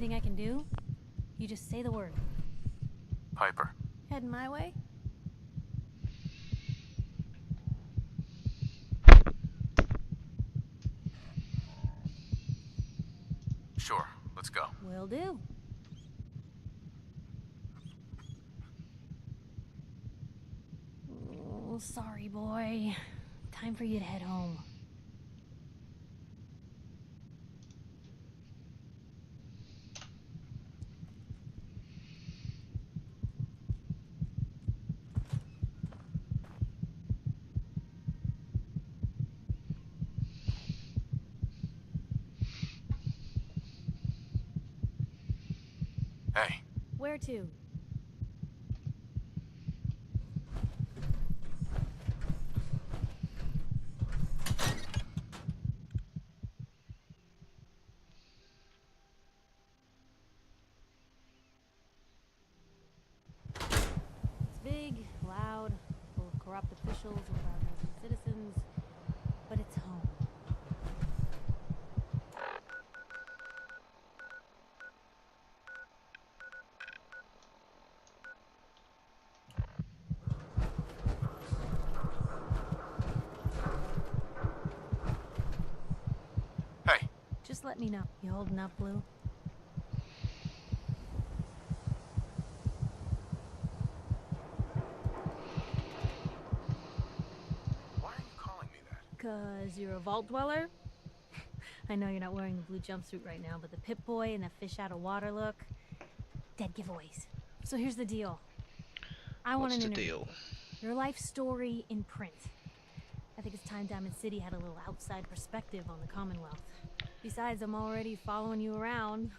anything I can do? You just say the word. Piper. Heading my way? Sure, let's go. Will do. Oh, sorry, boy. Time for you to head home. Hey. Where to? It's big, loud, full of corrupt officials and bad-nosing citizens, but it's home. Hey. Just let me know. You holding up, Blue? Why are you calling me that? 'Cause you're a vault dweller? I know you're not wearing the blue jumpsuit right now, but the Pip-Boy and the fish out of water look... Dead giveaways. So here's the deal. I want an What's the interview. deal? Your life story in print. I think it's time Diamond City had a little outside perspective on the Commonwealth. Besides, I'm already following you around.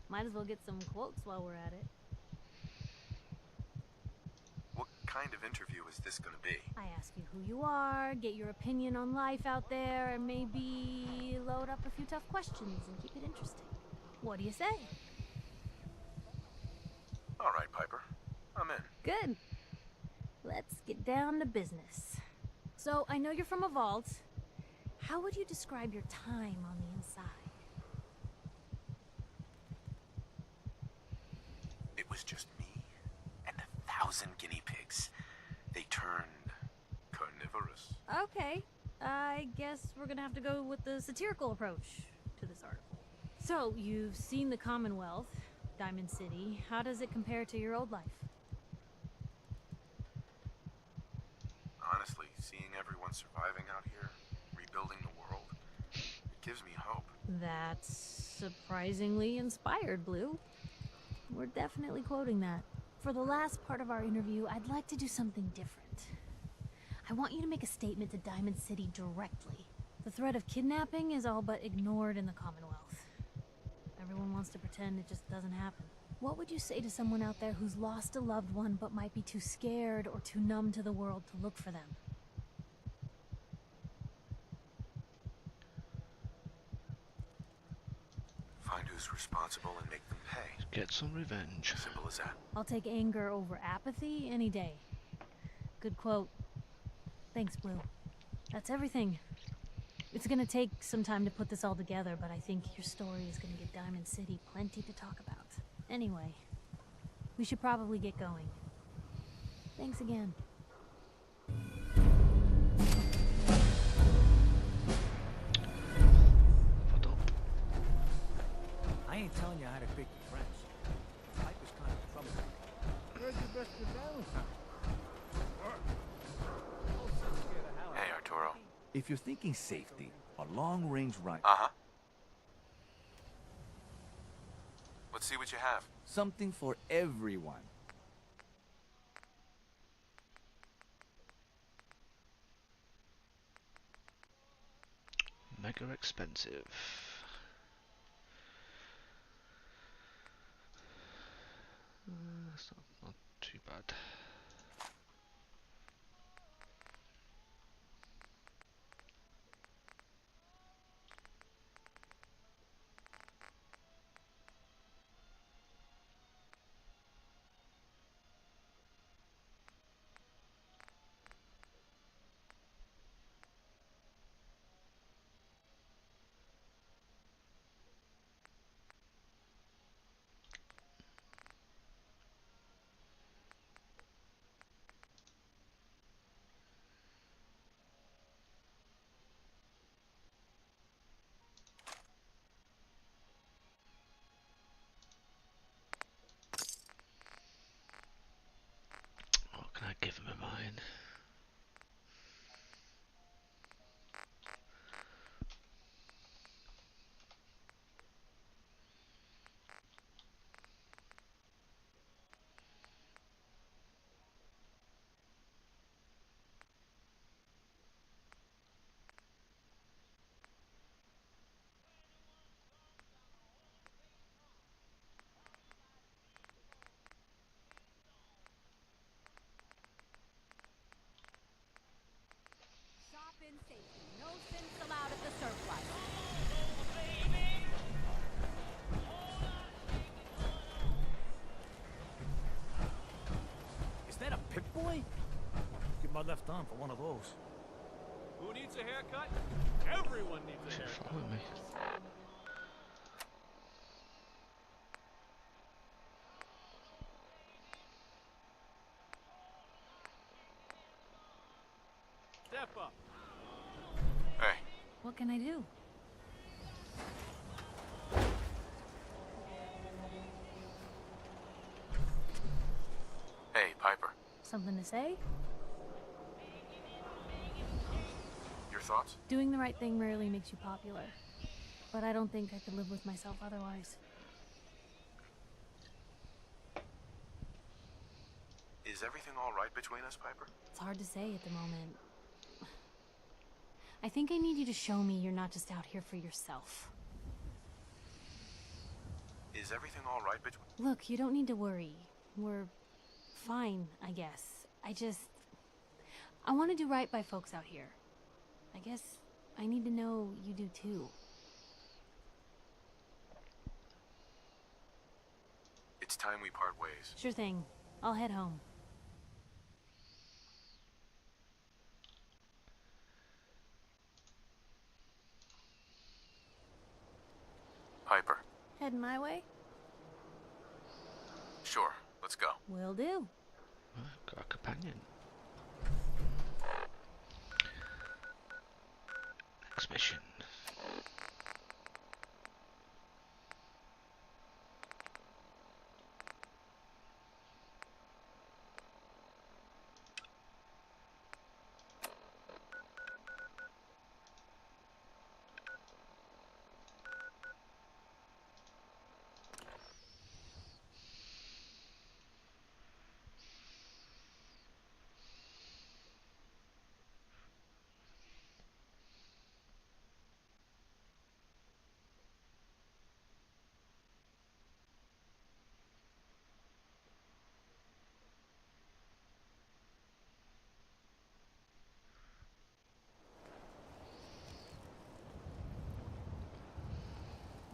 Might as well get some quotes while we're at it. What kind of interview is this gonna be? I ask you who you are, get your opinion on life out there, and maybe load up a few tough questions and keep it interesting. What do you say? All right, Piper. I'm in. Good. Let's get down to business. So, I know you're from a vault. How would you describe your time on the inside? It was just me and 1,000 guinea pigs. They turned carnivorous. Okay, I guess we're gonna have to go with the satirical approach to this article. So, you've seen the Commonwealth, Diamond City. How does it compare to your old life? Honestly, seeing everyone surviving out here, rebuilding the world, it gives me hope. That's surprisingly inspired, Blue. We're definitely quoting that. For the last part of our interview, I'd like to do something different. I want you to make a statement to Diamond City directly. The threat of kidnapping is all but ignored in the Commonwealth. Everyone wants to pretend it just doesn't happen. What would you say to someone out there who's lost a loved one but might be too scared or too numb to the world to look for them? Find who's responsible and make them pay. Get some revenge. Simple as that. I'll take anger over apathy any day. Good quote. Thanks, Blue. That's everything. It's gonna take some time to put this all together, but I think your story is gonna give Diamond City plenty to talk about. Anyway, we should probably get going. Thanks again. What up? I ain't telling you how to pick your friends. Life is kind of trouble. Where's your best balance? Hey, Arturo. If you're thinking safety, a long-range rifle. Uh-huh. Let's see what you have. Something for everyone. Mega expensive. That's not too bad. my left arm for one of those. Who needs a haircut? Everyone needs a Should haircut. follow me. Step up. Hey, What can I do? hey, Piper. Something to say? Your thoughts? Doing the right thing rarely makes you popular. But I don't think I could live with myself otherwise. Is everything all right between us, Piper? It's hard to say at the moment. I think I need you to show me you're not just out here for yourself. Is everything all right between... Look, you don't need to worry. We're fine, I guess. I want to do right by folks out here. I guess I need to know you do too. It's time we part ways. Sure thing. I'll head home. Piper. Heading my way? Sure, let's go. Will do. Got a companion. Next mission.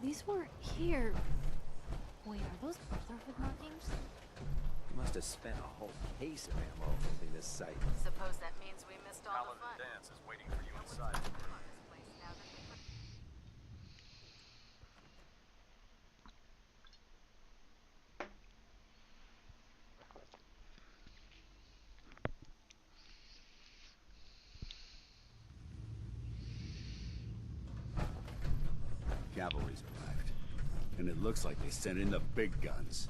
These weren't here. Wait, are those Brotherhood markings? You must have spent a whole case of ammo holding this site. Suppose that means we missed all the fun. Dance is waiting for you inside. Cavalry's arrived. And it looks like they sent in the big guns.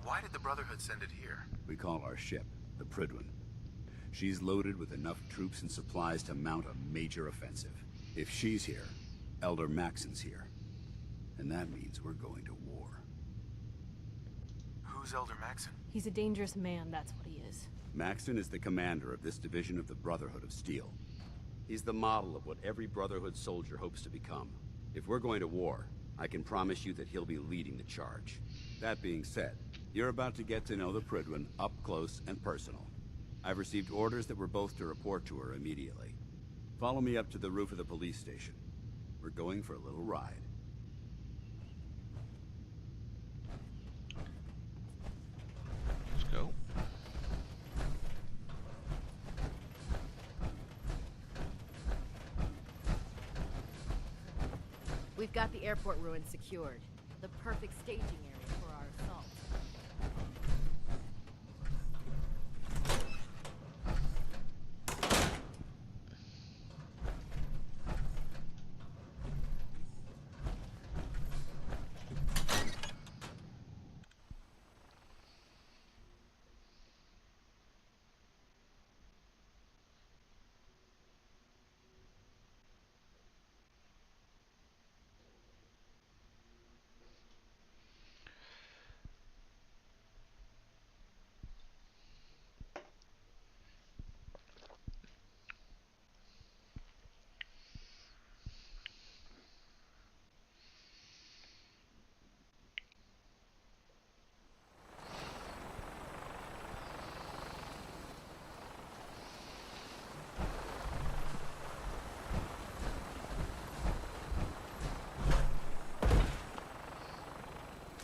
Why did the Brotherhood send it here? We call our ship the Prydwen. She's loaded with enough troops and supplies to mount a major offensive. If she's here, Elder Maxon's here. And that means we're going to war. Who's Elder Maxon? He's a dangerous man, that's what he is. Maxon is the commander of this division of the Brotherhood of Steel. He's the model of what every Brotherhood soldier hopes to become. If we're going to war, I can promise you that he'll be leading the charge. That being said, you're about to get to know the Prydwen up close and personal. I've received orders that we're both to report to her immediately. Follow me up to the roof of the police station. We're going for a little ride. Let's go. We've got the airport ruins secured. The perfect staging area for our assault.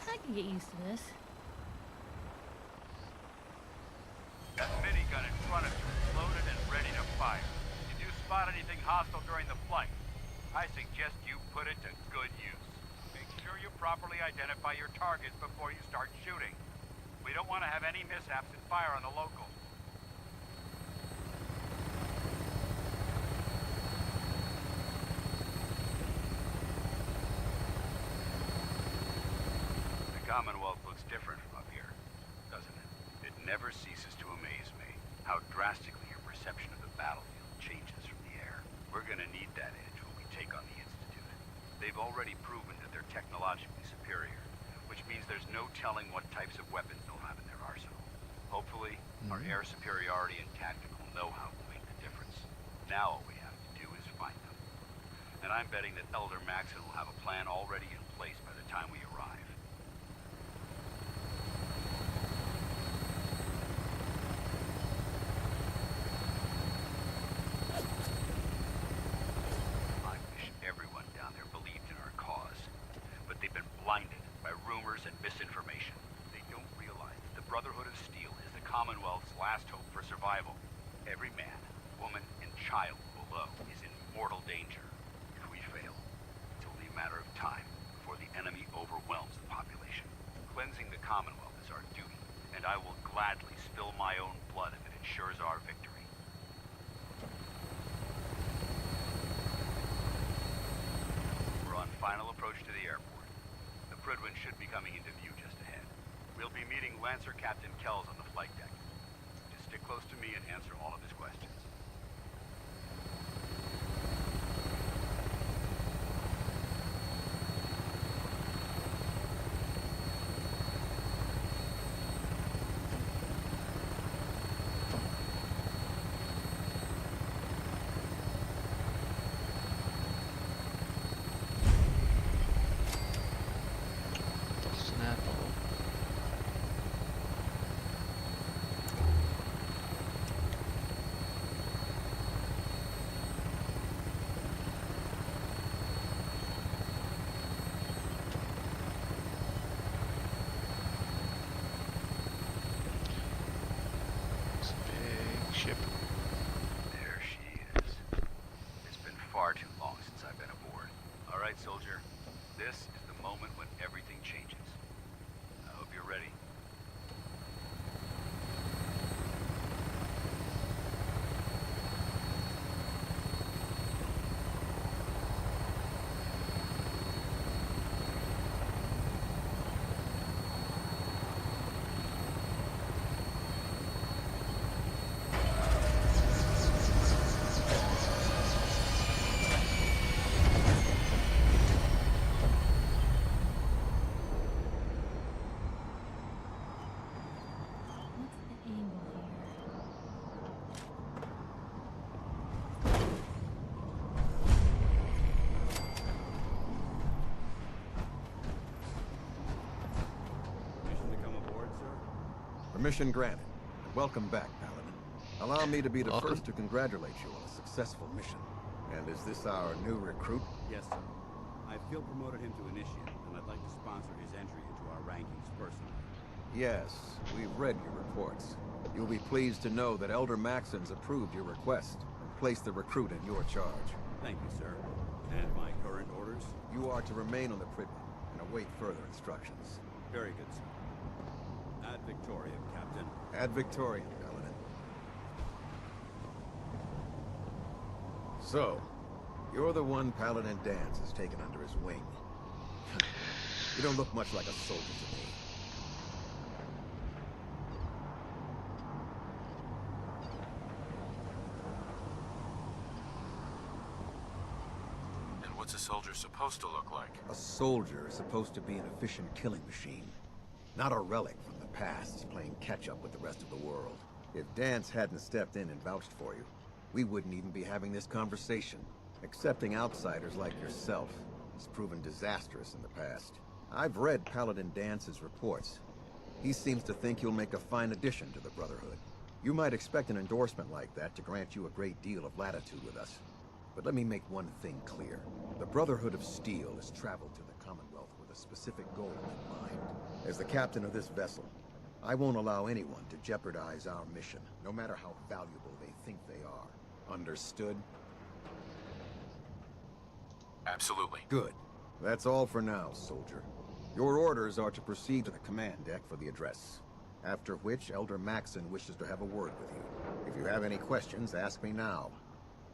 I can get used to this. That minigun in front of you is loaded and ready to fire. If you spot anything hostile during the flight, I suggest you put it to good use. Make sure you properly identify your targets before you start shooting. We don't want to have any mishaps and fire on the locals. The Commonwealth looks different from up here, doesn't it? It never ceases to amaze me how drastically your perception of the battlefield changes from the air. We're gonna need that edge when we take on the Institute. They've already proven that they're technologically superior, which means there's no telling what types of weapons they'll have in their arsenal. Hopefully, our air superiority and tactical know-how will make the difference. Now all we have to do is find them. And I'm betting that Elder Maxon will have a plan already in place by the time we arrive. I wish everyone down there believed in our cause, but they've been blinded by rumors and misinformation. They don't realize that the Brotherhood of Steel is the Commonwealth's last hope for survival. Every man, woman, and child below is in mortal danger. If we fail, it's only a matter of time before the enemy overwhelms the population. Cleansing the Commonwealth is our duty, and I will gladly spill my own blood if it ensures our victory. We're on final approach to the airport. The Prydwen should be coming into view just ahead. We'll be meeting Lancer Captain Kells on the flight deck. Just stick close to me and answer all of his questions. Snapple. It's a big ship. There she is. It's been far too long since I've been aboard. All right, soldier. This is the moment when everything changes. I hope you're ready. What's the angle here? Permission to come aboard, sir? Permission granted. Welcome back, Paladin. Allow me to be the Welcome. first to congratulate you on a successful mission. And is this our new recruit? Yes, sir. I feel promoted him to initiate, and I'd like to sponsor his entry into our rankings personally. Yes, we've read your reports. You'll be pleased to know that Elder Maxon's approved your request and placed the recruit in your charge. Thank you, sir. And my current orders? You are to remain on the Prydwen and await further instructions. Very good, sir. Ad Victoriam, Captain. Ad Victoriam, Paladin. So, you're the one Paladin Dance has taken under his wing. You don't look much like a soldier to me. And what's a soldier supposed to look like? A soldier is supposed to be an efficient killing machine. Not a relic from the past playing catch-up with the rest of the world. If Dance hadn't stepped in and vouched for you, we wouldn't even be having this conversation. Accepting outsiders like yourself has proven disastrous in the past. I've read Paladin Dance's reports. He seems to think you'll make a fine addition to the Brotherhood. You might expect an endorsement like that to grant you a great deal of latitude with us. But let me make one thing clear. The Brotherhood of Steel has traveled to the Commonwealth with a specific goal in mind. As the captain of this vessel, I won't allow anyone to jeopardize our mission, no matter how valuable they think they are. Understood? Absolutely. Good. That's all for now, soldier. Your orders are to proceed to the command deck for the address. After which, Elder Maxon wishes to have a word with you. If you have any questions, ask me now.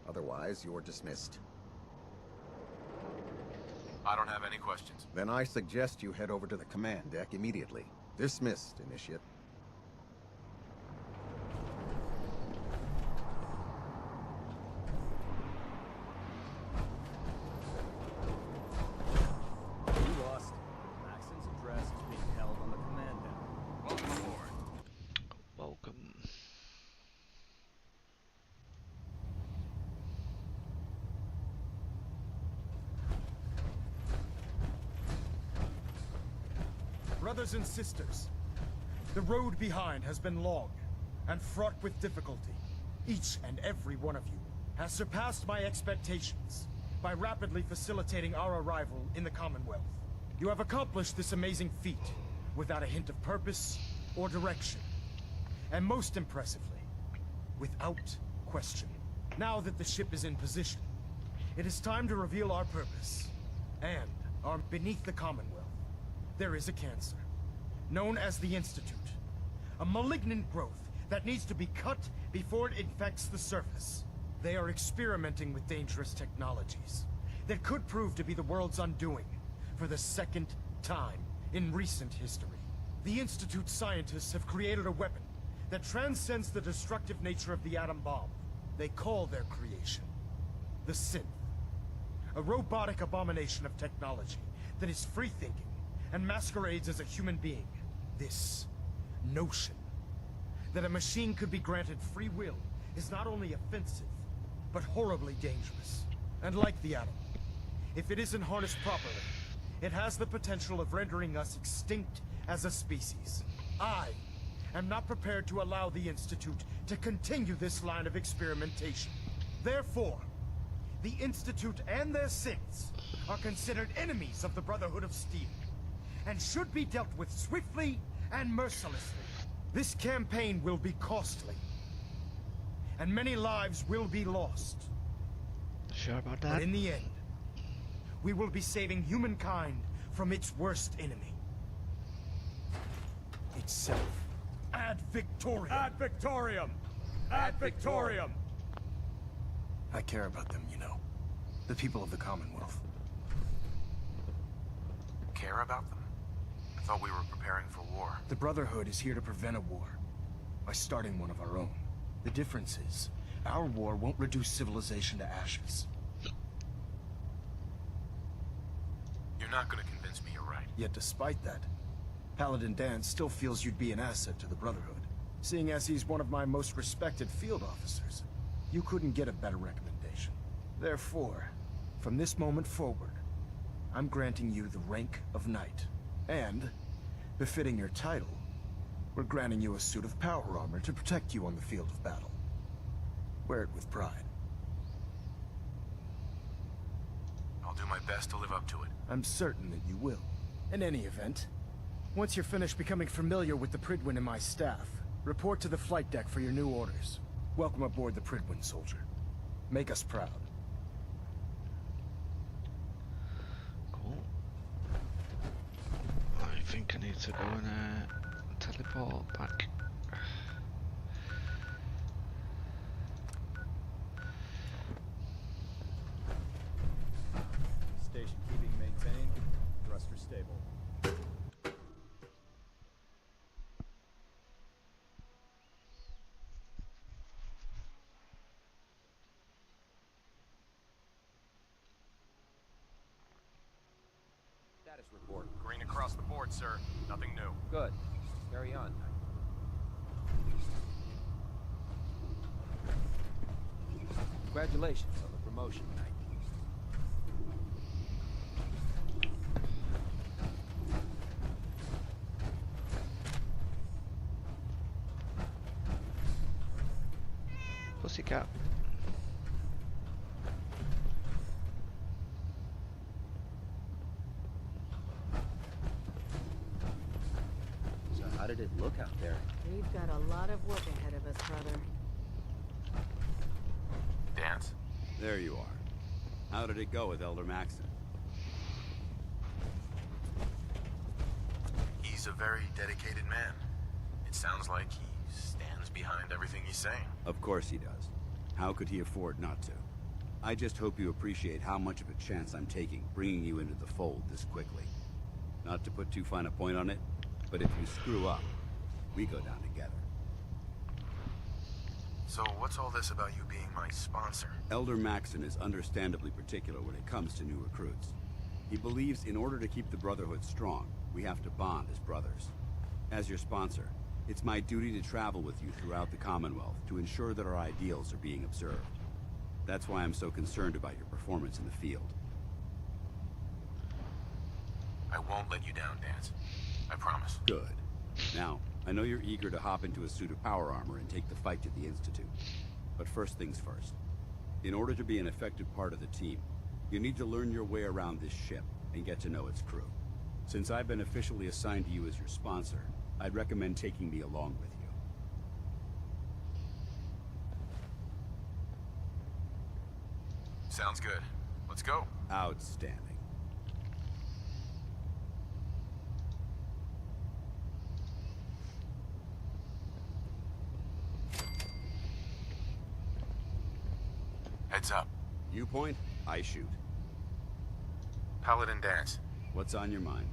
Otherwise, you're dismissed. I don't have any questions. Then I suggest you head over to the command deck immediately. Dismissed, Initiate. You lost. Maxon's address is being held on the command deck. Welcome aboard. Welcome. Brothers and sisters, the road behind has been long and fraught with difficulty. Each and every one of you has surpassed my expectations by rapidly facilitating our arrival in the Commonwealth. You have accomplished this amazing feat without a hint of purpose or direction. And most impressively, without question. Now that the ship is in position, it is time to reveal our purpose. And beneath the Commonwealth, there is a cancer, known as the Institute. A malignant growth that needs to be cut before it infects the surface. They are experimenting with dangerous technologies that could prove to be the world's undoing for the second time in recent history. The Institute scientists have created a weapon that transcends the destructive nature of the atom bomb. They call their creation the Synth. A robotic abomination of technology that is free-thinking and masquerades as a human being. This notion that a machine could be granted free will is not only offensive, but horribly dangerous. And like the atom, if it isn't harnessed properly, it has the potential of rendering us extinct as a species. I am not prepared to allow the Institute to continue this line of experimentation. Therefore, the Institute and their synths are considered enemies of the Brotherhood of Steel, and should be dealt with swiftly and mercilessly. This campaign will be costly, and many lives will be lost. Sure about that? But in the end, we will be saving humankind from its worst enemy. Itself. Ad Victoriam! Ad Victoriam! Ad Victoriam! I care about them, you know. The people of the Commonwealth. Care about them? I thought we were preparing for war. The Brotherhood is here to prevent a war, by starting one of our own. The difference is, our war won't reduce civilization to ashes. You're not gonna convince me you're right. Yet despite that, Paladin Dan still feels you'd be an asset to the Brotherhood. Seeing as he's one of my most respected field officers, you couldn't get a better recommendation. Therefore, from this moment forward, I'm granting you the rank of Knight. And, befitting your title, we're granting you a suit of power armor to protect you on the field of battle. Wear it with pride. I'll do my best to live up to it. I'm certain that you will. In any event, once you're finished becoming familiar with the Pridwin and my staff, report to the flight deck for your new orders. Welcome aboard the Pridwin, soldier. Make us proud. Cool. I think I need to go and teleport back. Station keeping maintained. Thruster stable. Status report. Green across the board, sir. Nothing new. Good. Carry on. Congratulations on the promotion, Knight. Pussycat. So how did it look out there? We've got a lot of work ahead of us, brother. Dance. There you are. How did it go with Elder Maxon? He's a very dedicated man. It sounds like he stands behind everything he's saying. Of course he does. How could he afford not to? I just hope you appreciate how much of a chance I'm taking bringing you into the fold this quickly. Not to put too fine a point on it, but if you screw up, we go down together. So what's all this about you being my sponsor? Elder Maxon is understandably particular when it comes to new recruits. He believes in order to keep the Brotherhood strong, we have to bond as brothers. As your sponsor, it's my duty to travel with you throughout the Commonwealth to ensure that our ideals are being observed. That's why I'm so concerned about your performance in the field. I won't let you down, Dance. I promise. Good. Now, I know you're eager to hop into a suit of power armor and take the fight to the Institute. But first things first. In order to be an effective part of the team, you need to learn your way around this ship and get to know its crew. Since I've been officially assigned to you as your sponsor, I'd recommend taking me along with you. Sounds good. Let's go. Outstanding. Heads up. You point, I shoot. Paladin Dance. What's on your mind?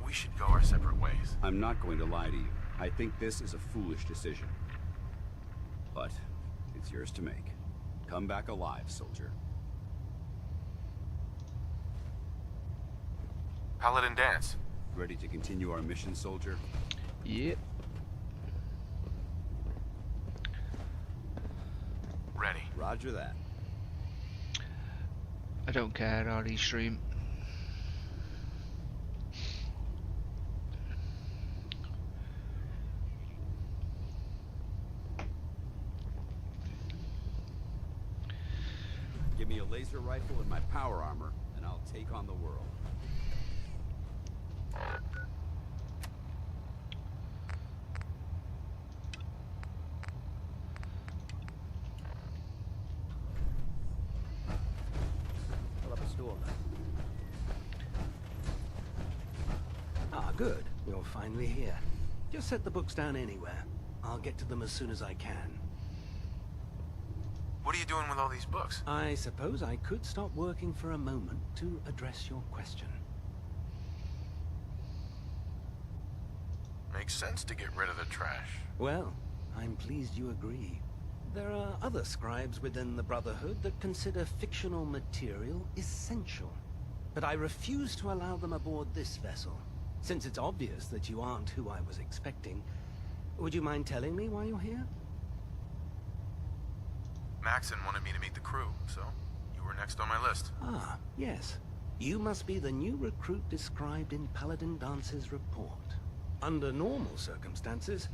We should go our separate ways. I'm not going to lie to you. I think this is a foolish decision. But it's yours to make. Come back alive, soldier. Paladin Dance. Ready to continue our mission, soldier? Yep. Ready. Roger that. I don't care, RD stream. Give me a laser rifle and my power armor, and I'll take on the world. Fill up a stool. Ah, good. You're finally here. Just set the books down anywhere. I'll get to them as soon as I can. What are you doing with all these books? I suppose I could stop working for a moment to address your question. Makes sense to get rid of the trash. Well, I'm pleased you agree. There are other scribes within the Brotherhood that consider fictional material essential. But I refuse to allow them aboard this vessel. Since it's obvious that you aren't who I was expecting, would you mind telling me why you're here? Maxon wanted me to meet the crew, so you were next on my list. Ah, yes. You must be the new recruit described in Paladin Dance's report. Under normal circumstances,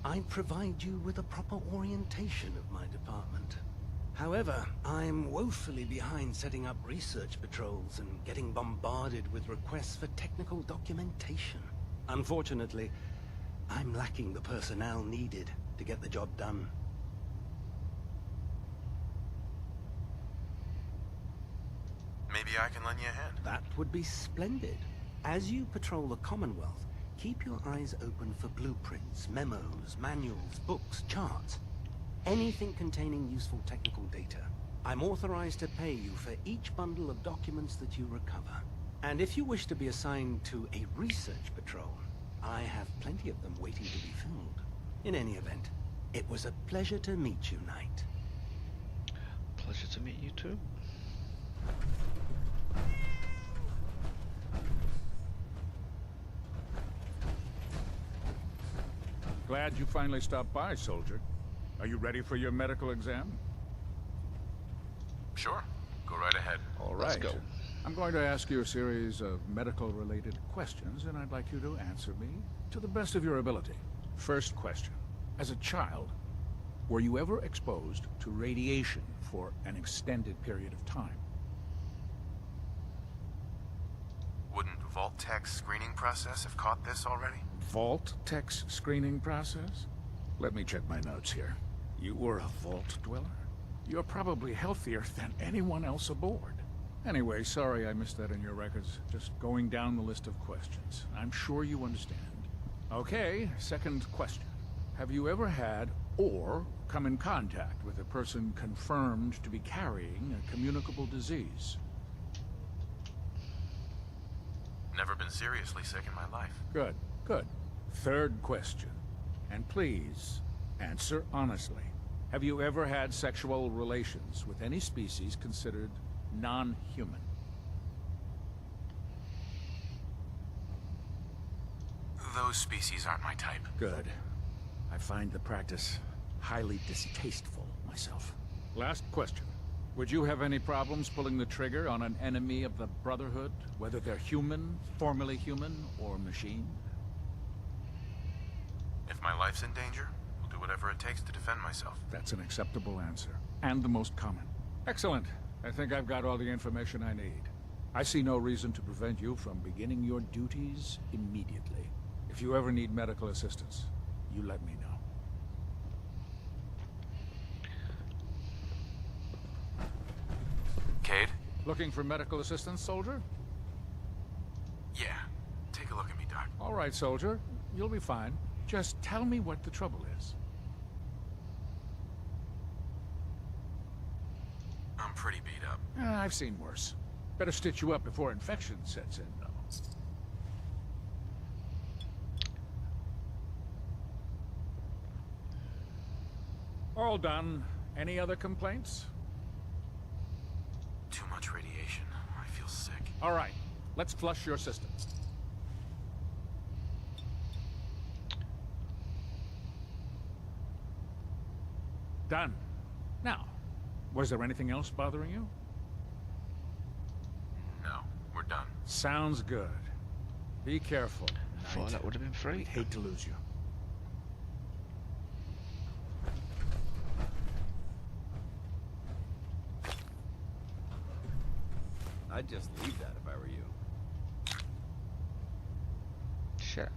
I'd provide you with a proper orientation of my department. However, I'm woefully behind setting up research patrols and getting bombarded with requests for technical documentation. Unfortunately, I'm lacking the personnel needed to get the job done. Maybe I can lend you a hand. That would be splendid. As you patrol the Commonwealth, keep your eyes open for blueprints, memos, manuals, books, charts. Anything containing useful technical data. I'm authorized to pay you for each bundle of documents that you recover. And if you wish to be assigned to a research patrol, I have plenty of them waiting to be filled. In any event, it was a pleasure to meet you, Knight. Pleasure to meet you too. Glad you finally stopped by, soldier. Are you ready for your medical exam? Sure. Go right ahead. All right. Let's go. I'm going to ask you a series of medical-related questions, and I'd like you to answer me to the best of your ability. First question. As a child, were you ever exposed to radiation for an extended period of time? Wouldn't have Vault Tech's screening process have caught this already? Vault Tech's screening process? Let me check my notes here. You were a vault dweller? You're probably healthier than anyone else aboard. Anyway, sorry I missed that in your records. Just going down the list of questions. I'm sure you understand. Okay, second question. Have you ever had or come in contact with a person confirmed to be carrying a communicable disease? Never been seriously sick in my life. Good, good. Third question. And please, answer honestly. Have you ever had sexual relations with any species considered non-human? Those species aren't my type. Good. I find the practice highly distasteful myself. Last question. Would you have any problems pulling the trigger on an enemy of the Brotherhood, whether they're human, formerly human, or machine? If my life's in danger, I'll do whatever it takes to defend myself. That's an acceptable answer, and the most common. Excellent. I think I've got all the information I need. I see no reason to prevent you from beginning your duties immediately. If you ever need medical assistance, you let me know. Cade? Looking for medical assistance, soldier? Yeah. Take a look at me, Doc. All right, soldier. You'll be fine. Just tell me what the trouble is. I'm pretty beat up. I've seen worse. Better stitch you up before infection sets in, though. All done. Any other complaints? Too much radiation. I feel sick. All right. Let's flush your system. Done. Now, was there anything else bothering you? No, we're done. Sounds good. Be careful. I thought that would have been free. We'd hate to lose you. I'd just leave that if I were you. Shut up.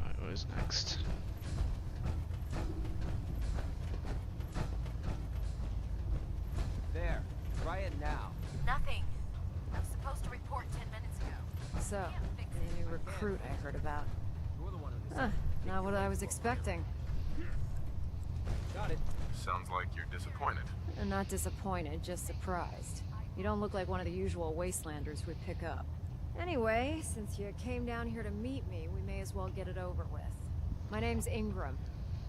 Alright, where's next? There. Try it now. Nothing. I was supposed to report 10 minutes ago. So, the new recruit I heard about. You're the one who Huh, not what I was expecting. got it. Sounds like you're disappointed. I'm not disappointed, just surprised. You don't look like one of the usual wastelanders we'd pick up. Anyway, since you came down here to meet me, we may as well get it over with. My name's Ingram,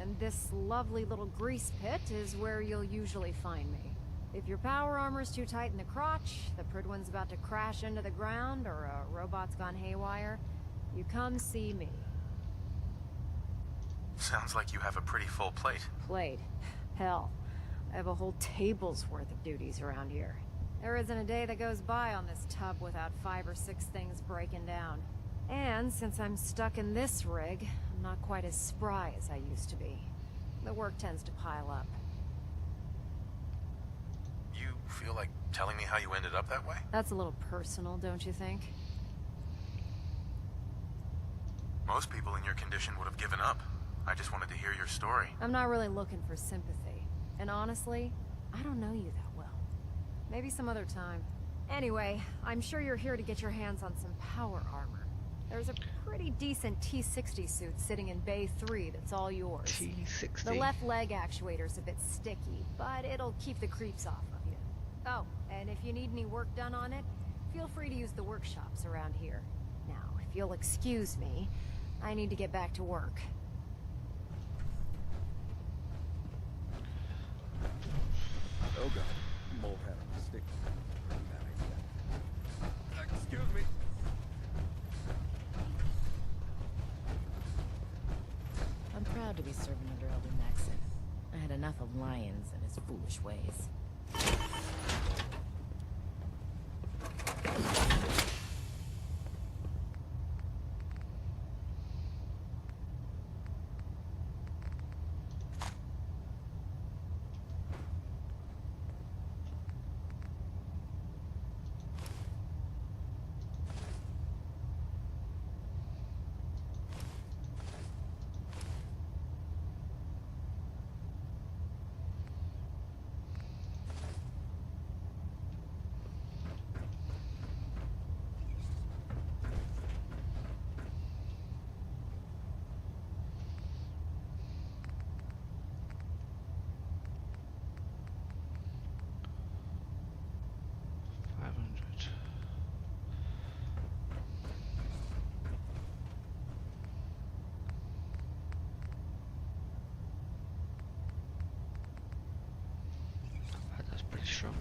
and this lovely little grease pit is where you'll usually find me. If your power armor's too tight in the crotch, the Pridwan's about to crash into the ground, or a robot's gone haywire, you come see me. Sounds like you have a pretty full plate. Plate. Hell, I have a whole table's worth of duties around here. There isn't a day that goes by on this tub without 5 or 6 things breaking down. And since I'm stuck in this rig, I'm not quite as spry as I used to be. The work tends to pile up. You feel like telling me how you ended up that way? That's a little personal, don't you think? Most people in your condition would have given up. I just wanted to hear your story. I'm not really looking for sympathy. And honestly, I don't know you that well. Maybe some other time. Anyway, I'm sure you're here to get your hands on some power armor. There's a pretty decent T-60 suit sitting in Bay 3 that's all yours. T-60. The left leg actuator's a bit sticky, but it'll keep the creeps off of you. Oh, and if you need any work done on it, feel free to use the workshops around here. Now, if you'll excuse me, I need to get back to work. Oh god, mole head on a stick. Excuse me. I'm proud to be serving under Elder Maxon. I had enough of Lyons and his foolish ways. shrunk.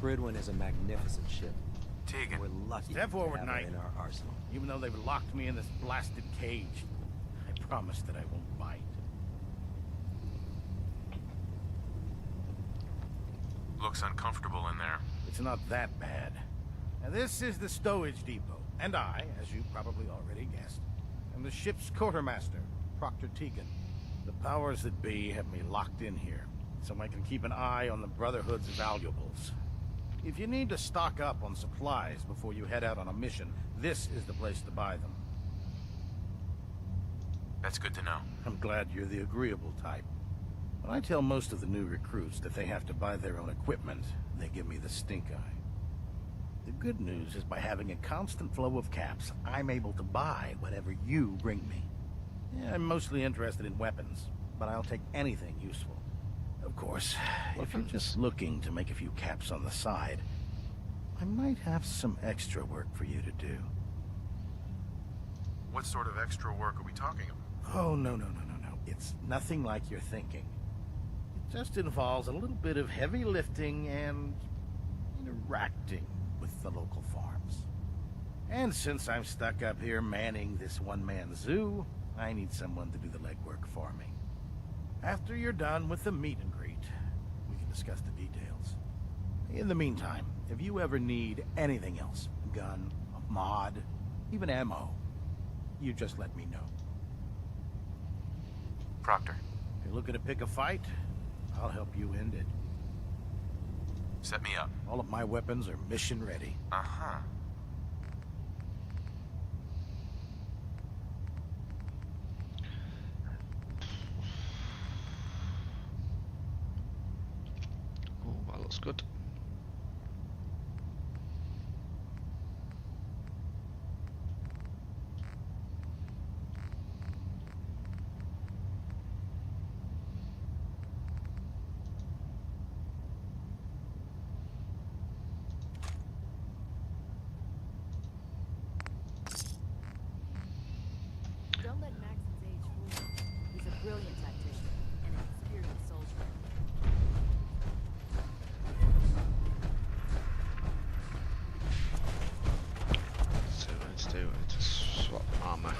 Bridwin is a magnificent ship. Tegan. We're lucky Step to forward, have her Knight. in our arsenal. Even though they've locked me in this blasted cage, I promise that I won't bite. Looks uncomfortable in there. It's not that bad. Now, this is the stowage depot, and I, as you probably already guessed, am the ship's quartermaster, Proctor Tegan. The powers that be have me locked in here, so I can keep an eye on the Brotherhood's valuables. If you need to stock up on supplies before you head out on a mission, this is the place to buy them. That's good to know. I'm glad you're the agreeable type. When I tell most of the new recruits that they have to buy their own equipment, they give me the stink eye. The good news is by having a constant flow of caps, I'm able to buy whatever you bring me. Yeah, I'm mostly interested in weapons, but I'll take anything useful. Of course, if you're just looking to make a few caps on the side, I might have some extra work for you to do. What sort of extra work are we talking about? Oh, no. It's nothing like you're thinking. It just involves a little bit of heavy lifting and interacting with the local farms. And since I'm stuck up here manning this one-man zoo, I need someone to do the legwork for me. After you're done with the meet and greet, we can discuss the details. In the meantime, if you ever need anything else, a gun, a mod, even ammo, you just let me know. Proctor. If you're looking to pick a fight, I'll help you end it. Set me up. All of my weapons are mission ready. Uh-huh. Oh, that looks good. Don't let Maxon's age fool you. He's a brilliant tactician and an experienced soldier. So let's do it. Just swap armor.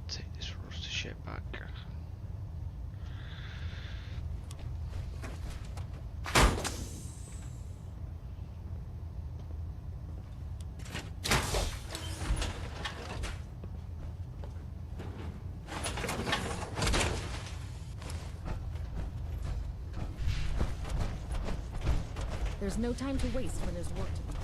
Take this rusty shit back. There's no time to waste when there's work to be done.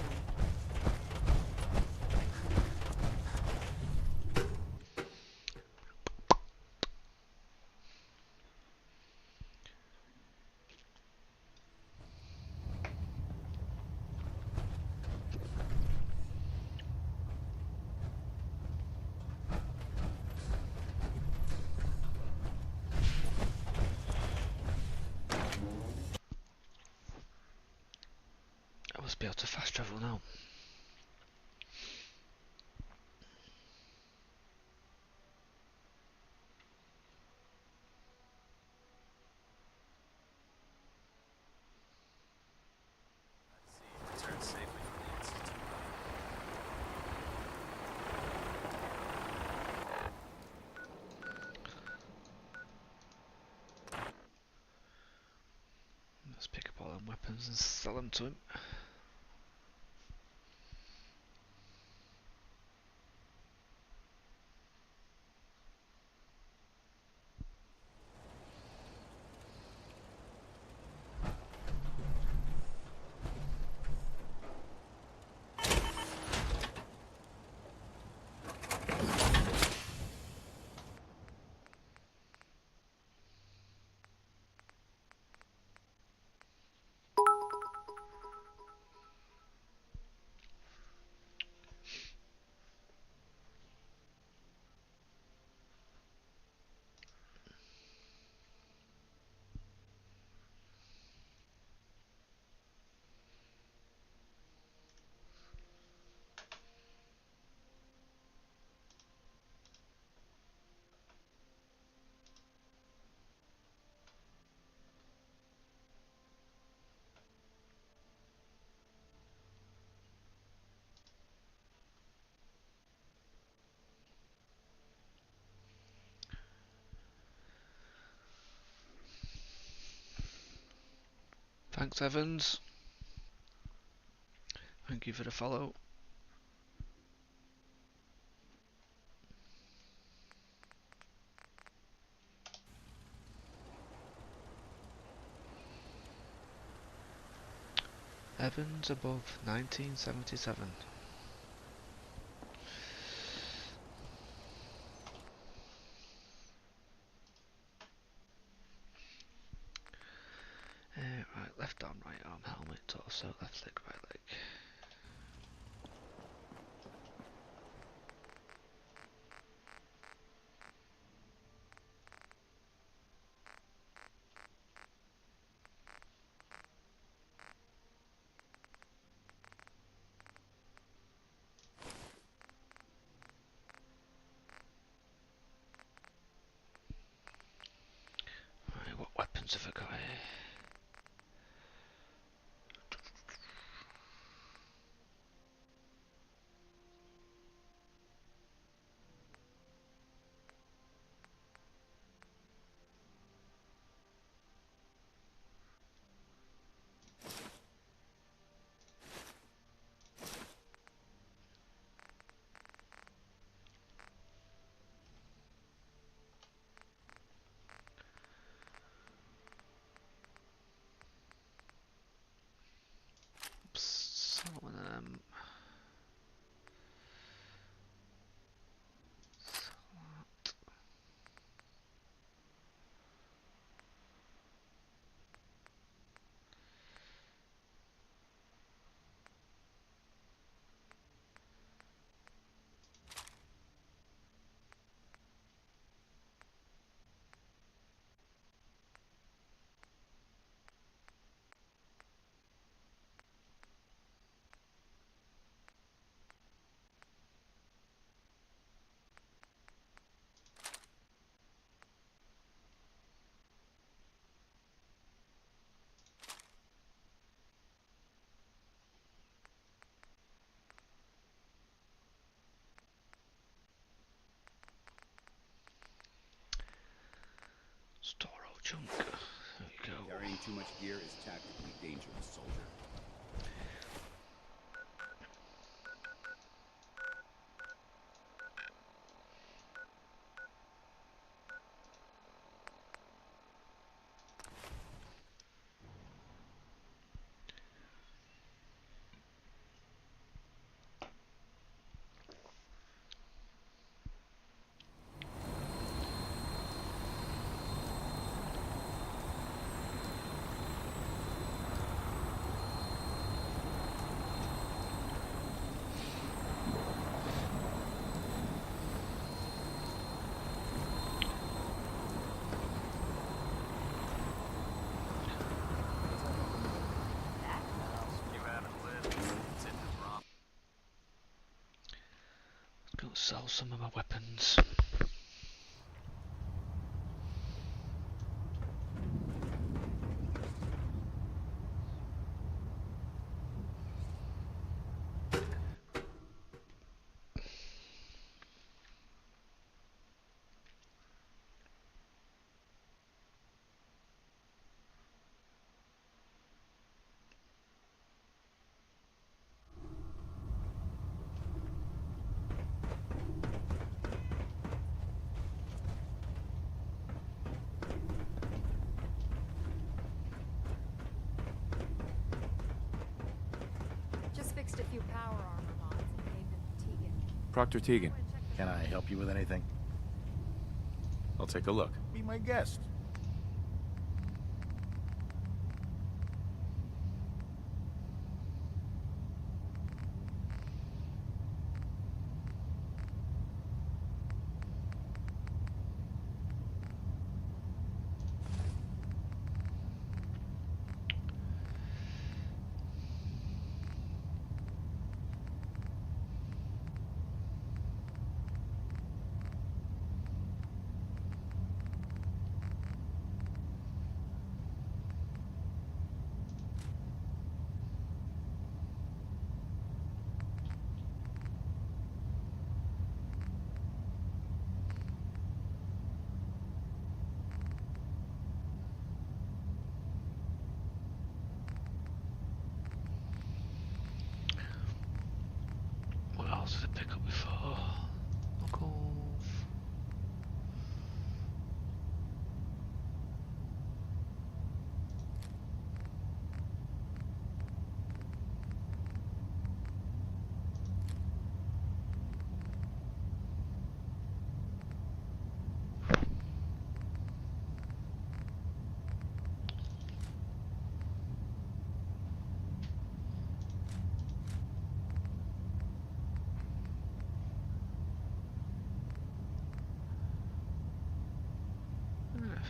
I must be able to fast travel now. Return safely from the Institute. Let's pick up all them weapons and sell them to him. Thanks, Evans. Thank you for the follow. Evans above 1977. Right, left arm, right arm, helmet, torso, left leg, right leg. Right, what weapons have I got here? Some of them. Store all junk. There we go. Carrying too much gear is tactically dangerous, soldier. Go sell some of my weapons. Just fixed a few power armor mods and gave them to Tegan. Proctor Tegan, Can I help you with anything? I'll take a look. Be my guest.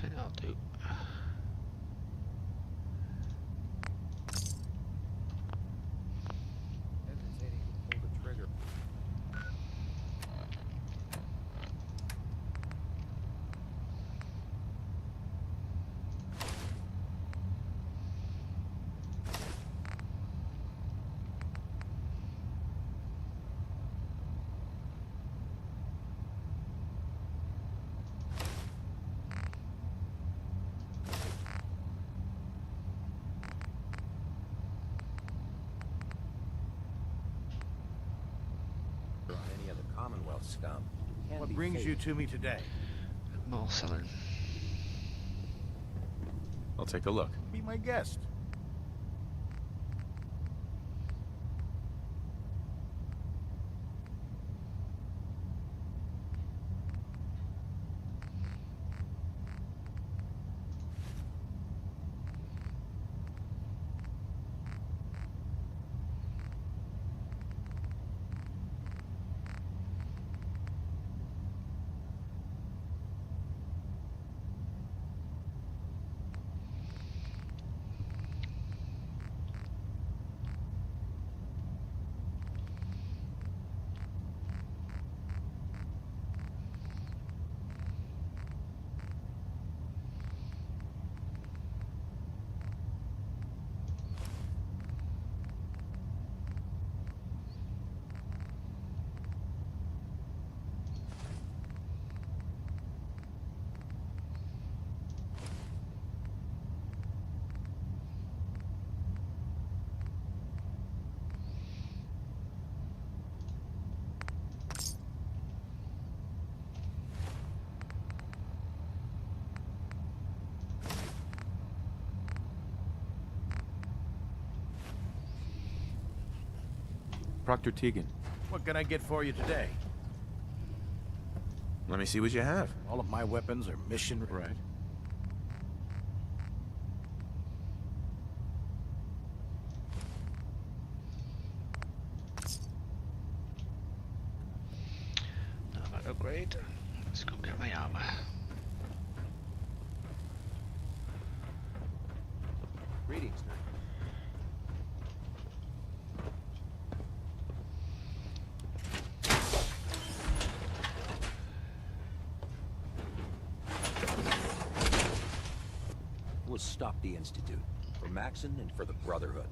Okay, I'll do. Hesitating to pull the trigger. On any other Commonwealth scum. Can't What be brings fake. you to me today? More selling. I'll take a look. Be my guest. Proctor Tegan, What can I get for you today? let me see what you have. All of my weapons are mission... Right. Now if I upgrade, let's go get my armor. Greetings, Knight. We'll stop the Institute. For Maxon and for the Brotherhood.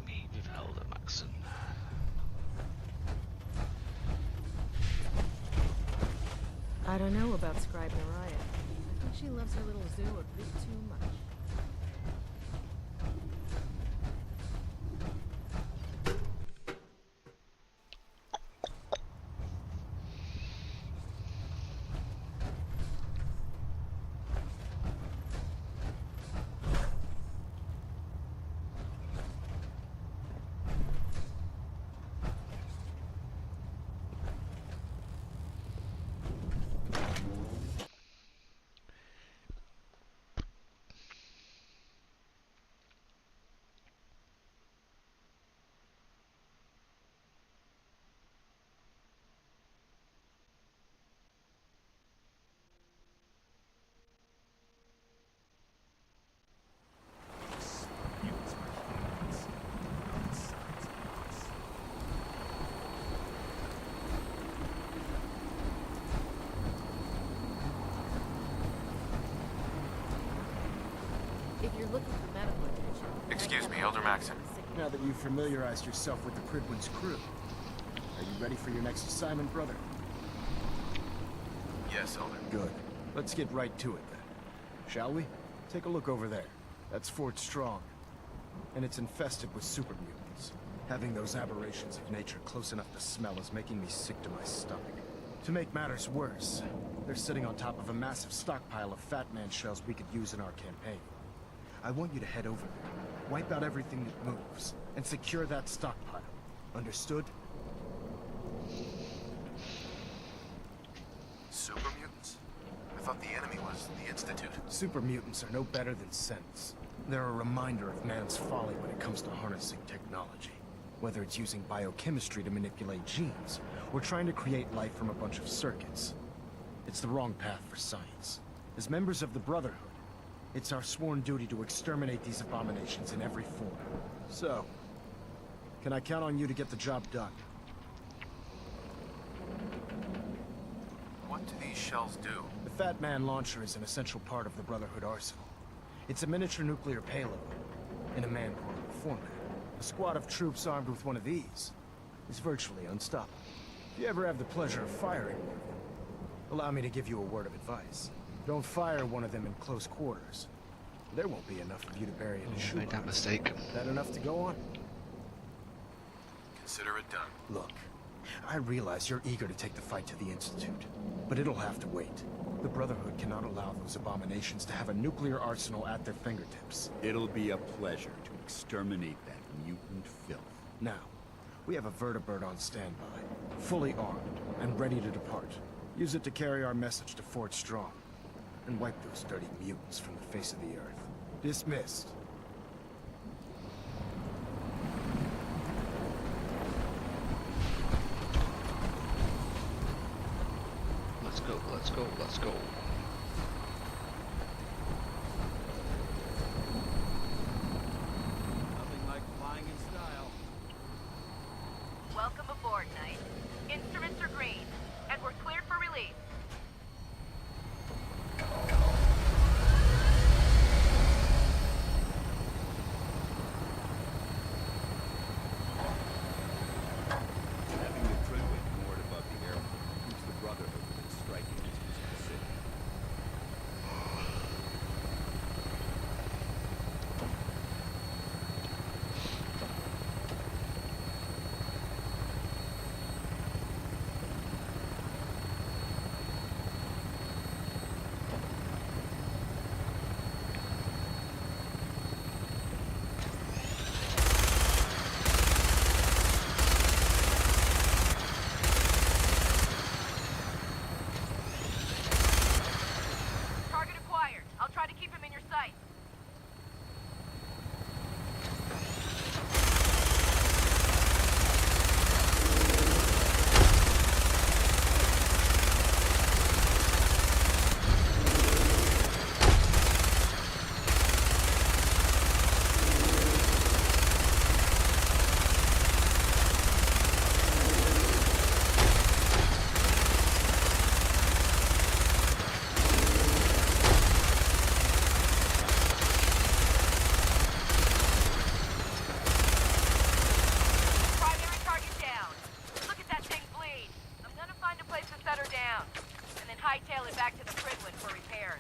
Me with Elder Maxon. I don't know about Scribe Naraya. I think she loves her little zoo a bit too much. If you're looking for medical attention... Excuse me, Elder Maxon. Now that you've familiarized yourself with the Pridwin's crew, are you ready for your next assignment, brother? Yes, Elder. Good. Let's get right to it, then. Shall we? Take a look over there. That's Fort Strong. And it's infested with super mutants. Having those aberrations of nature close enough to smell is making me sick to my stomach. To make matters worse, they're sitting on top of a massive stockpile of Fat Man shells we could use in our campaign. I want you to head over there, wipe out everything that moves, and secure that stockpile. Understood? Super mutants? I thought the enemy was the Institute. Super mutants are no better than synths. They're a reminder of man's folly when it comes to harnessing technology. Whether it's using biochemistry to manipulate genes, or trying to create life from a bunch of circuits. It's the wrong path for science. As members of the Brotherhood, it's our sworn duty to exterminate these abominations in every form. So, can I count on you to get the job done? What do these shells do? The Fat Man launcher is an essential part of the Brotherhood arsenal. It's a miniature nuclear payload, in a man-portable format. A squad of troops armed with one of these is virtually unstoppable. If you ever have the pleasure of firing one of them, allow me to give you a word of advice. Don't fire one of them in close quarters. There won't be enough of you to bury in a shoe. Made that mistake. That enough to go on? Consider it done. Look, I realize you're eager to take the fight to the Institute, but it'll have to wait. The Brotherhood cannot allow those abominations to have a nuclear arsenal at their fingertips. It'll be a pleasure to exterminate that mutant filth. Now, we have a vertibird on standby, fully armed and ready to depart. Use it to carry our message to Fort Strong, and wipe those dirty mutants from the face of the earth. Dismissed. Let's go, let's go, let's go. Nothing like flying in style. Welcome aboard, Knight. Instruments are green, and we're cleared for release. Having the Trinwick moored above the airport keeps the Brotherhood within striking distance of the city. Target acquired. I'll try to keep him in your sight. Primary target down. Look at that thing bleed. I'm gonna find a place to set her down, and then hightail it back to the Fridland for repairs.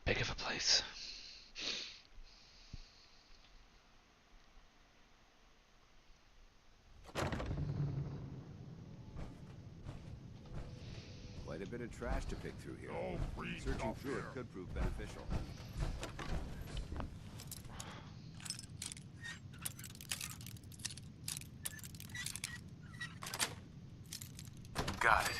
big of a place. Quite a bit of trash to pick through here. Searching through it could prove beneficial. Got it.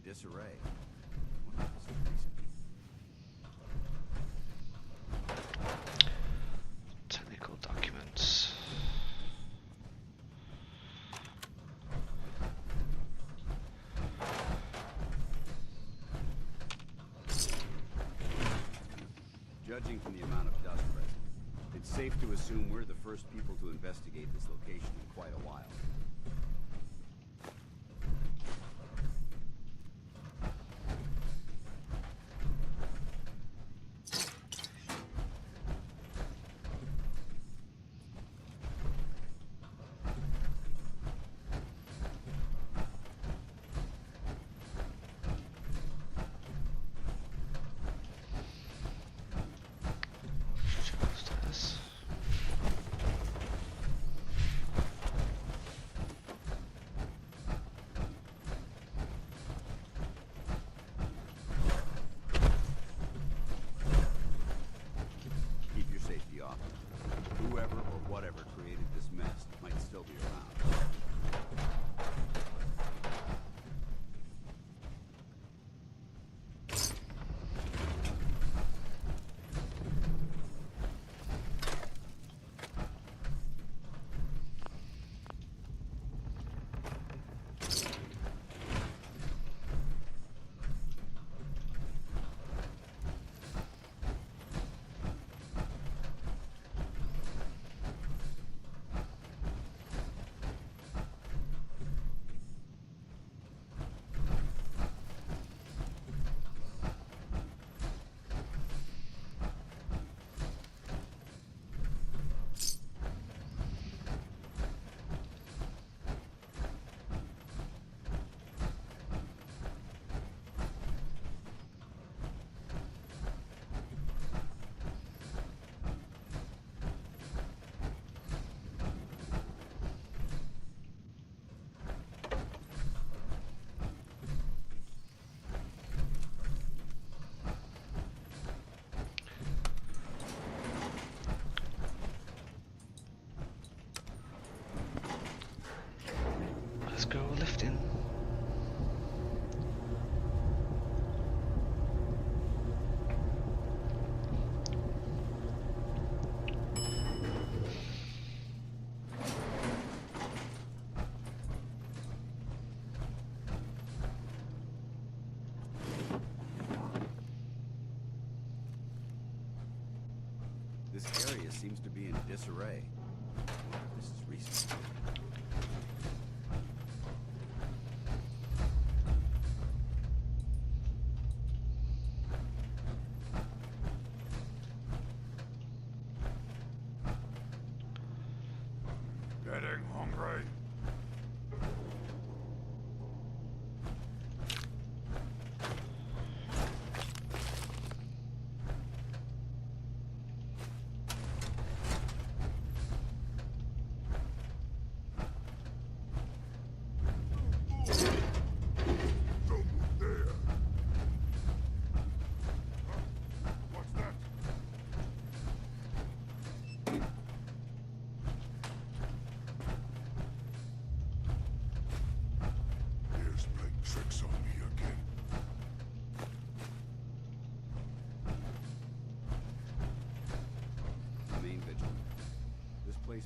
Disarray. Technical documents. Judging from the amount of dust present, it's safe to assume we're the first people to investigate this location in quite a while. Whoever or whatever created this mess might still be around. Let's go lifting. This area seems to be in disarray. I wonder if this is recent.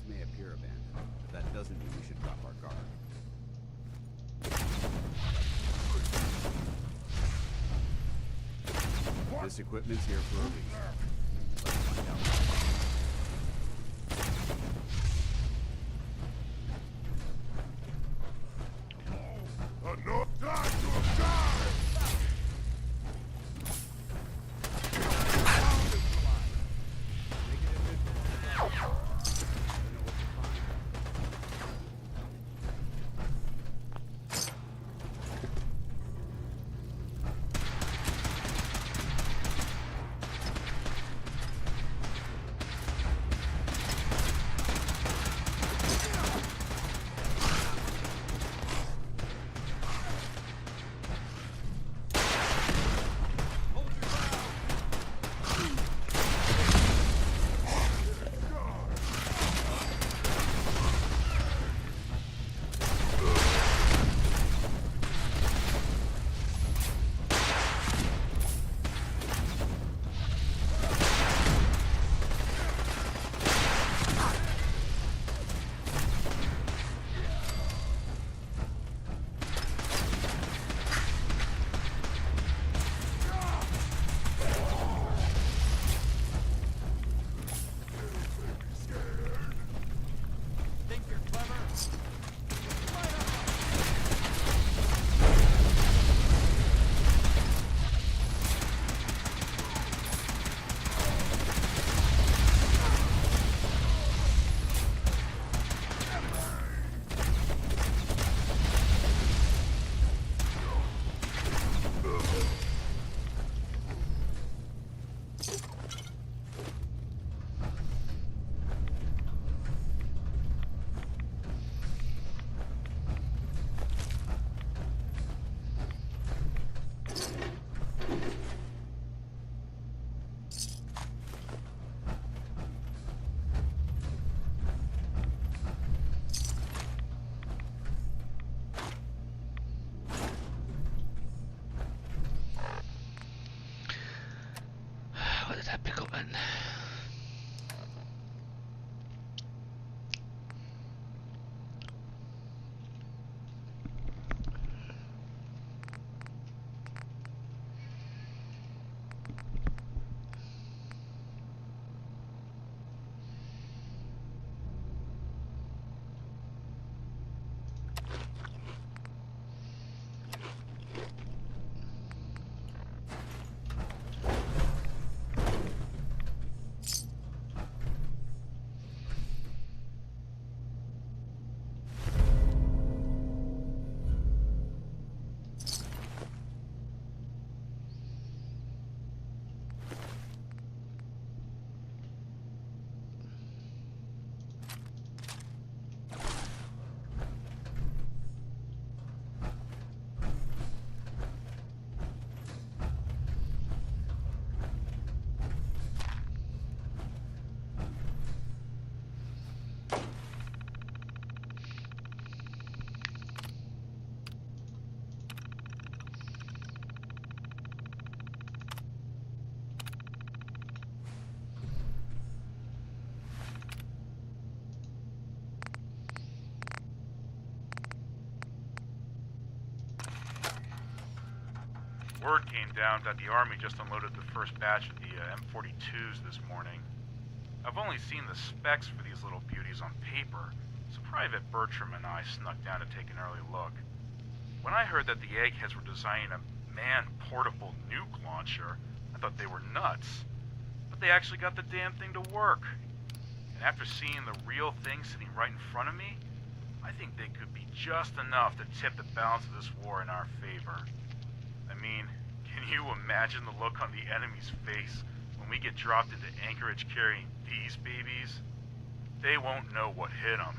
place may appear abandoned, but that doesn't mean we should drop our guard. This equipment's here for a reason. Let's find out. What did that pickle in? Word came down that the Army just unloaded the first batch of the M42s this morning. I've only seen the specs for these little beauties on paper, so Private Bertram and I snuck down to take an early look. When I heard that the eggheads were designing a man-portable nuke launcher, I thought they were nuts. But they actually got the damn thing to work. And after seeing the real thing sitting right in front of me, I think they could be just enough to tip the balance of this war in our favor. I mean, can you imagine the look on the enemy's face when we get dropped into Anchorage carrying these babies? They won't know what hit them.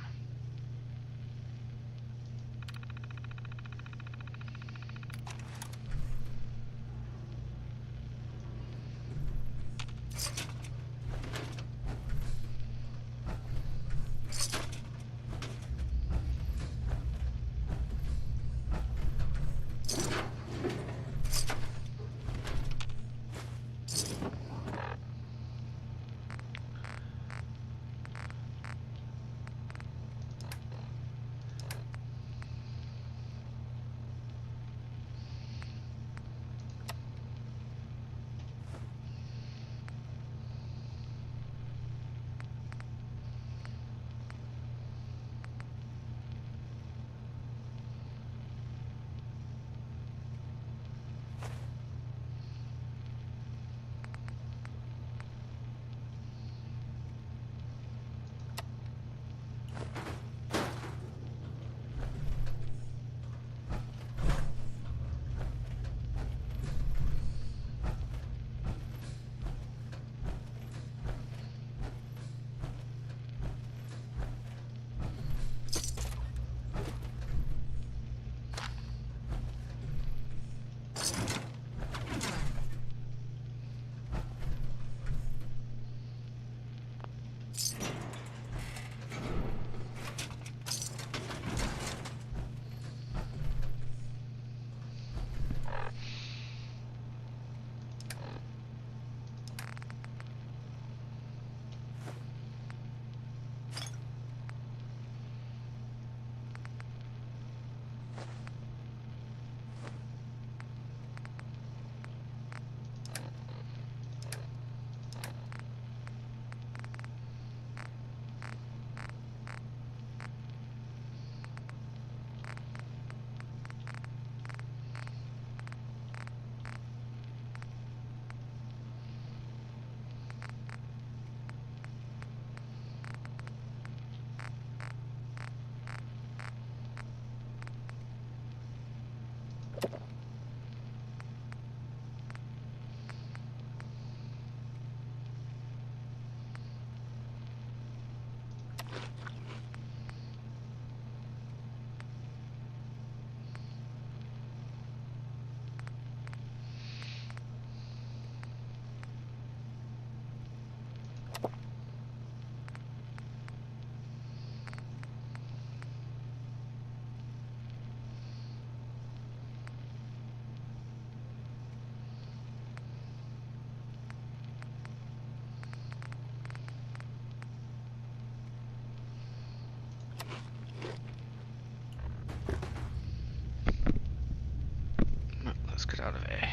Let's get out of A.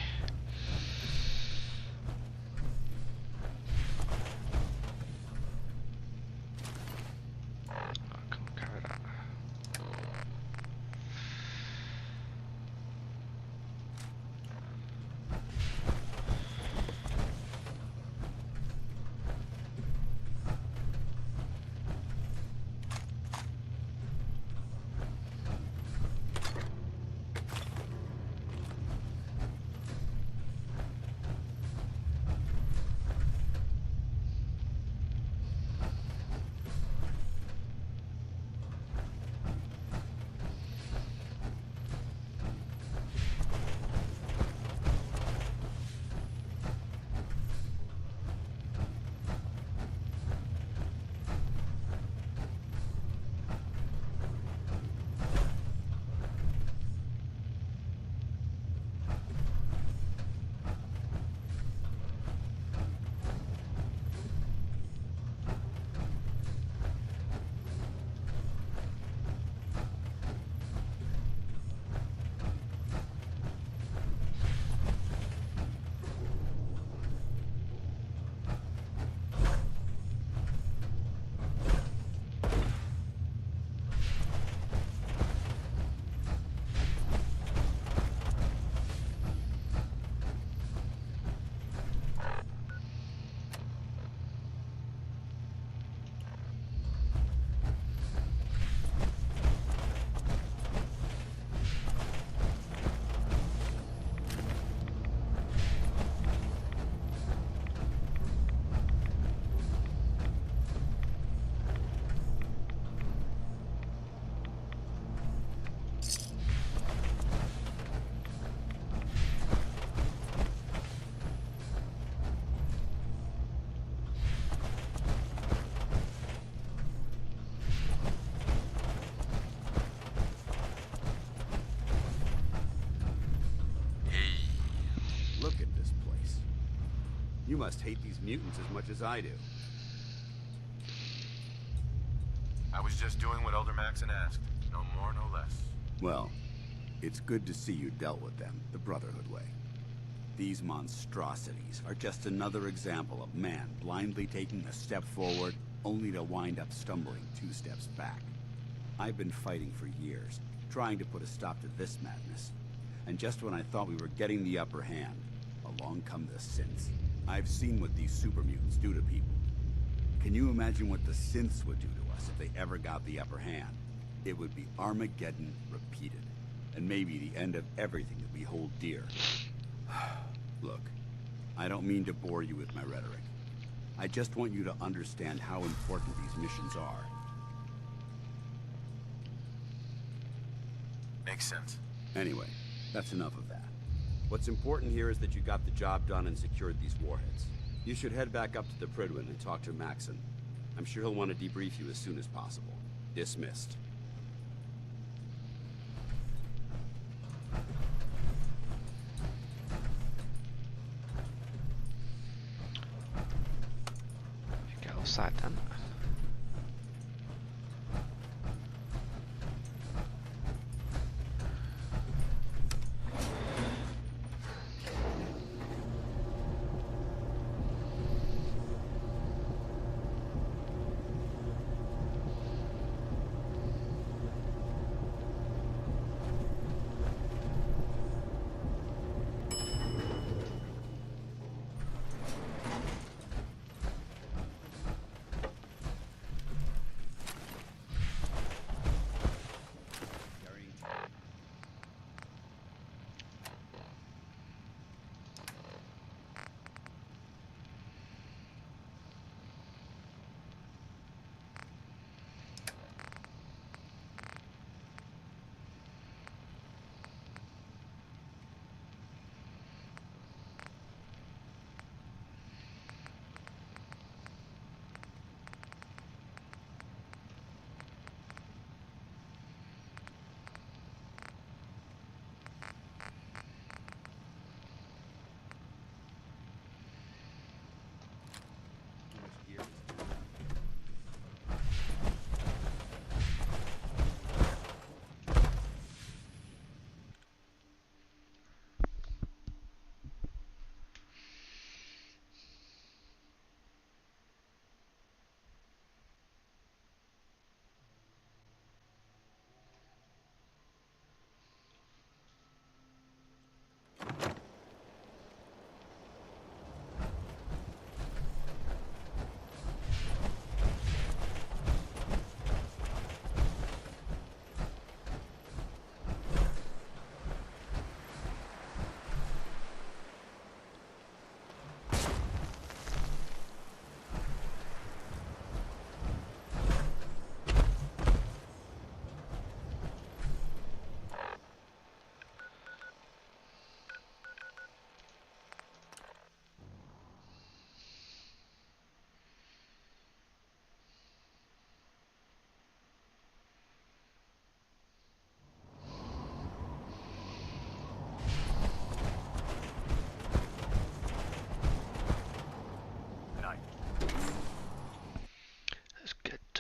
Come on, carry that. You must hate these mutants as much as I do. I was just doing what Elder Maxon asked. No more, no less. Well, it's good to see you dealt with them the Brotherhood way. These monstrosities are just another example of man blindly taking a step forward, only to wind up stumbling 2 steps back. I've been fighting for years, trying to put a stop to this madness. And just when I thought we were getting the upper hand, along come the synths. I've seen what these super mutants do to people. Can you imagine what the synths would do to us if they ever got the upper hand? It would be Armageddon repeated, and maybe the end of everything that we hold dear. Look, I don't mean to bore you with my rhetoric. I just want you to understand how important these missions are. Makes sense. Anyway, that's enough of that. What's important here is that you got the job done and secured these warheads. You should head back up to the Prydwen and talk to Maxon. I'm sure he'll want to debrief you as soon as possible. Dismissed. Get outside then.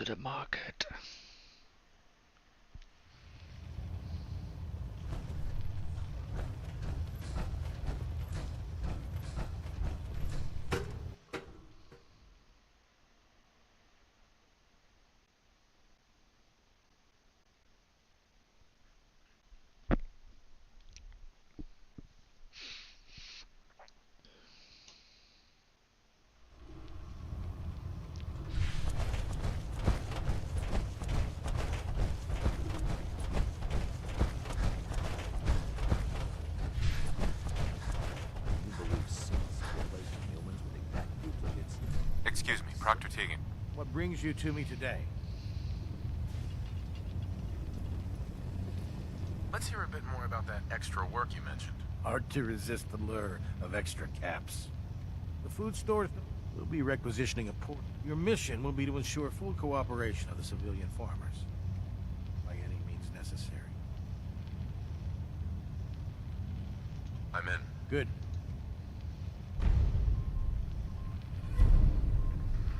the market. Excuse me, Proctor Teagan. What brings you to me today? Let's hear a bit more about that extra work you mentioned. Hard to resist the lure of extra caps. The food stores will be requisitioning a port. Your mission will be to ensure full cooperation of the civilian farmers, by any means necessary. I'm in. Good.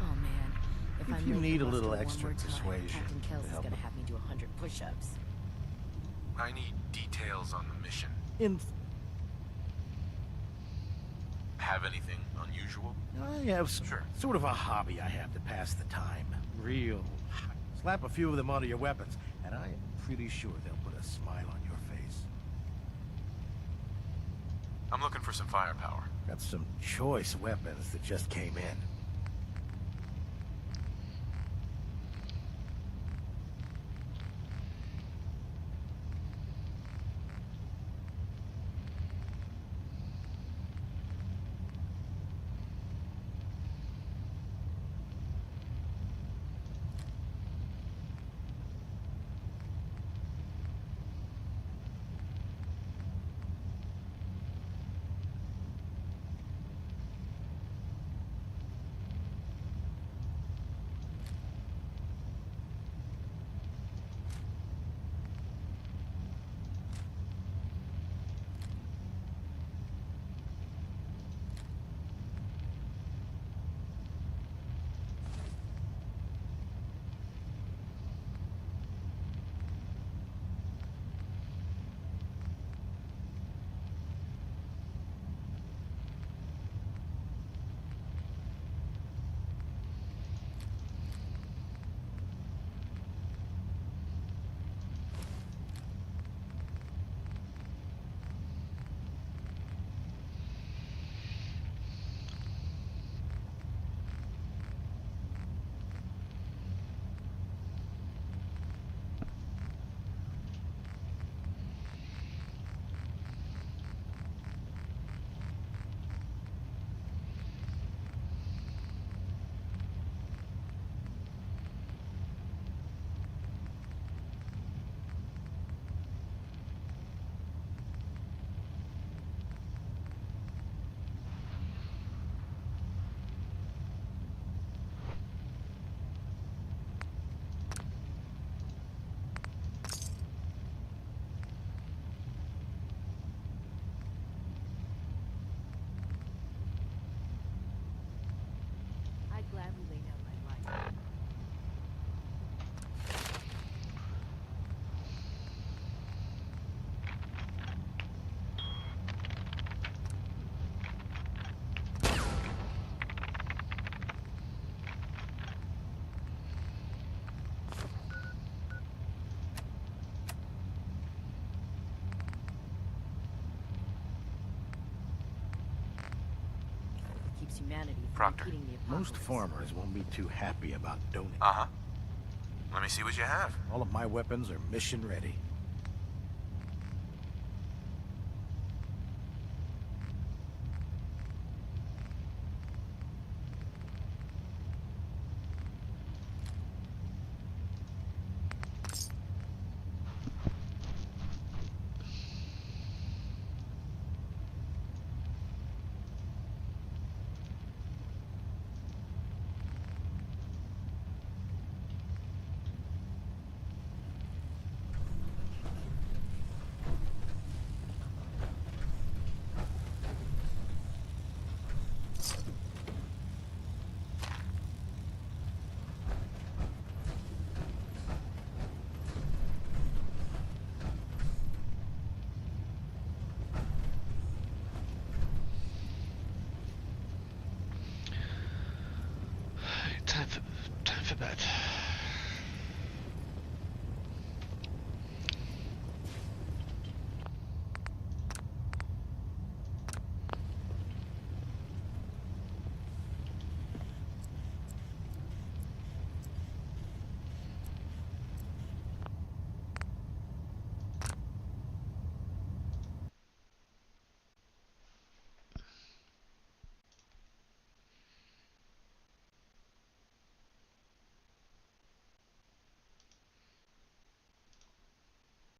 Oh man, if If I'm you late need for a little muster one extra more time, persuasion Captain to Kells is help gonna him. have me do 100 push-ups. I need details on the mission. Have anything unusual? I have sort of a hobby I have to pass the time. Real. Slap a few of them onto your weapons, and I am pretty sure they'll put a smile on your face. I'm looking for some firepower. Got some choice weapons that just came in. I'd gladly lay down my life. Keeps humanity from Proctor. repeating the Most apocalypse. farmers won't be too happy about donating. Uh-huh. Let me see what you have. All of my weapons are mission ready.